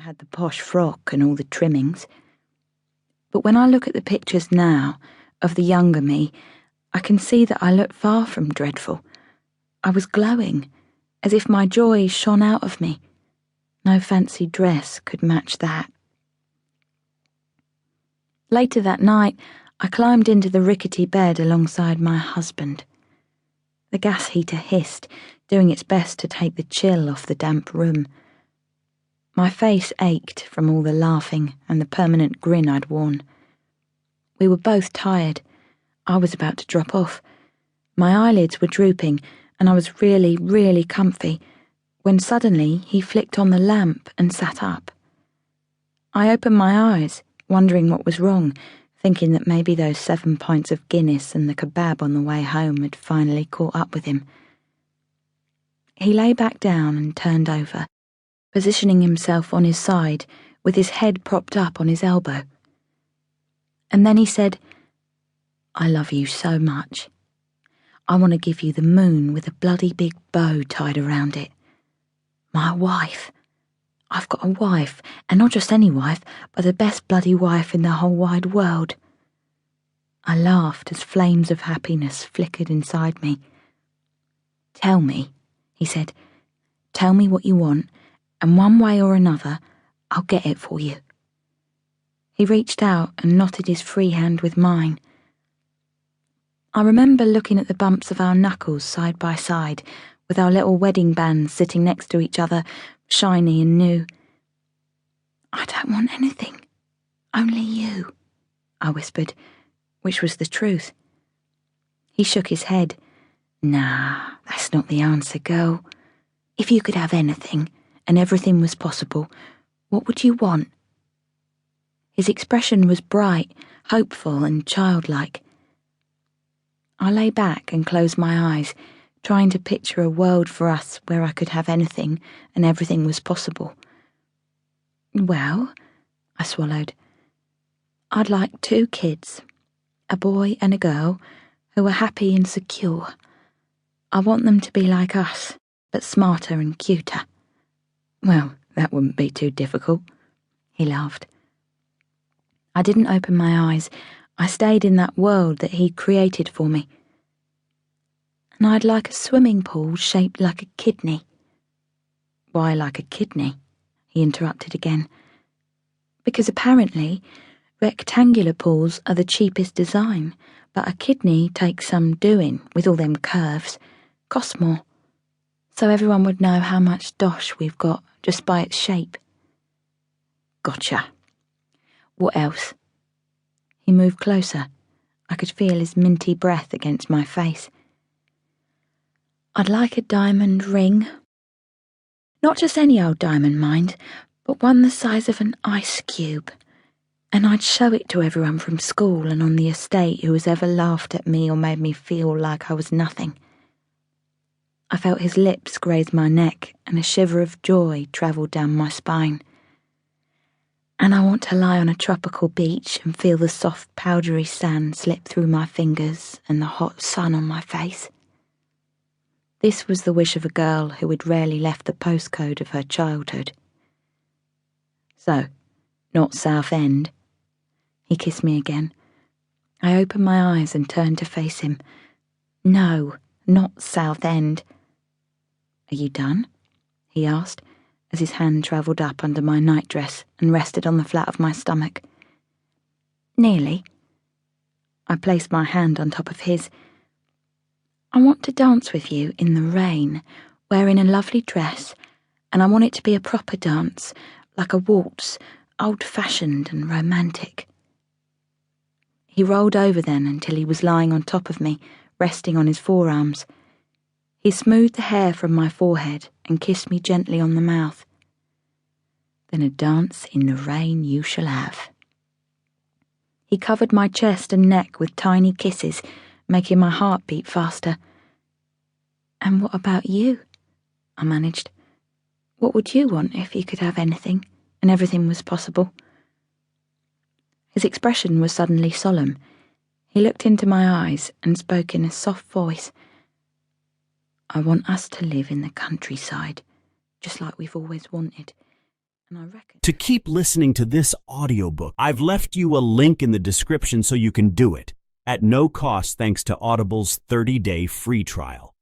had the posh frock and all the trimmings. But when I look at the pictures now of the younger me, I can see that I looked far from dreadful. I was glowing, as if my joy shone out of me. No fancy dress could match that. Later that night, I climbed into the rickety bed alongside my husband. The gas heater hissed, doing its best to take the chill off the damp room. My face ached from all the laughing and the permanent grin I'd worn. We were both tired. I was about to drop off. My eyelids were drooping, and I was really, really comfy, when suddenly he flicked on the lamp and sat up. I opened my eyes, wondering what was wrong, thinking that maybe those 7 pints of Guinness and the kebab on the way home had finally caught up with him. He lay back down and turned over, positioning himself on his side with his head propped up on his elbow. And then he said, "I love you so much. I want to give you the moon with a bloody big bow tied around it. My wife. I've got a wife, and not just any wife, but the best bloody wife in the whole wide world." I laughed as flames of happiness flickered inside me. "Tell me," he said, "tell me what you want, and one way or another, I'll get it for you." He reached out and knotted his free hand with mine. I remember looking at the bumps of our knuckles side by side, with our little wedding bands sitting next to each other, shiny and new. "I don't want anything, only you," I whispered, which was the truth. He shook his head. "Nah, that's not the answer, girl. If you could have anything, and everything was possible, what would you want?" His expression was bright, hopeful and childlike. I lay back and closed my eyes, trying to picture a world for us where I could have anything and everything was possible. "Well," I swallowed, "I'd like 2 kids, a boy and a girl, who are happy and secure. I want them to be like us, but smarter and cuter." "Well, that wouldn't be too difficult," he laughed. I didn't open my eyes. I stayed in that world that he'd created for me. "And I'd like a swimming pool shaped like a kidney." "Why like a kidney?" he interrupted again. "Because apparently rectangular pools are the cheapest design, but a kidney takes some doing with all them curves, costs more. So everyone would know how much dosh we've got just by its shape." "Gotcha. What else?" He moved closer. I could feel his minty breath against my face. "I'd like a diamond ring. Not just any old diamond, mind, but one the size of an ice cube. And I'd show it to everyone from school and on the estate who has ever laughed at me or made me feel like I was nothing." I felt his lips graze my neck, and a shiver of joy travelled down my spine. "And I want to lie on a tropical beach and feel the soft powdery sand slip through my fingers and the hot sun on my face." This was the wish of a girl who had rarely left the postcode of her childhood. "So, not Southend?" He kissed me again. I opened my eyes and turned to face him. "No, not Southend." "Are you done?" he asked, as his hand travelled up under my nightdress and rested on the flat of my stomach. "Nearly." I placed my hand on top of his. "I want to dance with you in the rain, wearing a lovely dress, and I want it to be a proper dance, like a waltz, old-fashioned and romantic." He rolled over then until he was lying on top of me, resting on his forearms. He smoothed the hair from my forehead and kissed me gently on the mouth. "Then a dance in the rain you shall have." He covered my chest and neck with tiny kisses, making my heart beat faster. "And what about you?" I managed. "What would you want if you could have anything and everything was possible?" His expression was suddenly solemn. He looked into my eyes and spoke in a soft voice. "I want us to live in the countryside, just like we've always wanted, and I reckon. To keep listening to this audiobook, I've left you a link in the description so you can do it, at no cost thanks to Audible's 30-day free trial.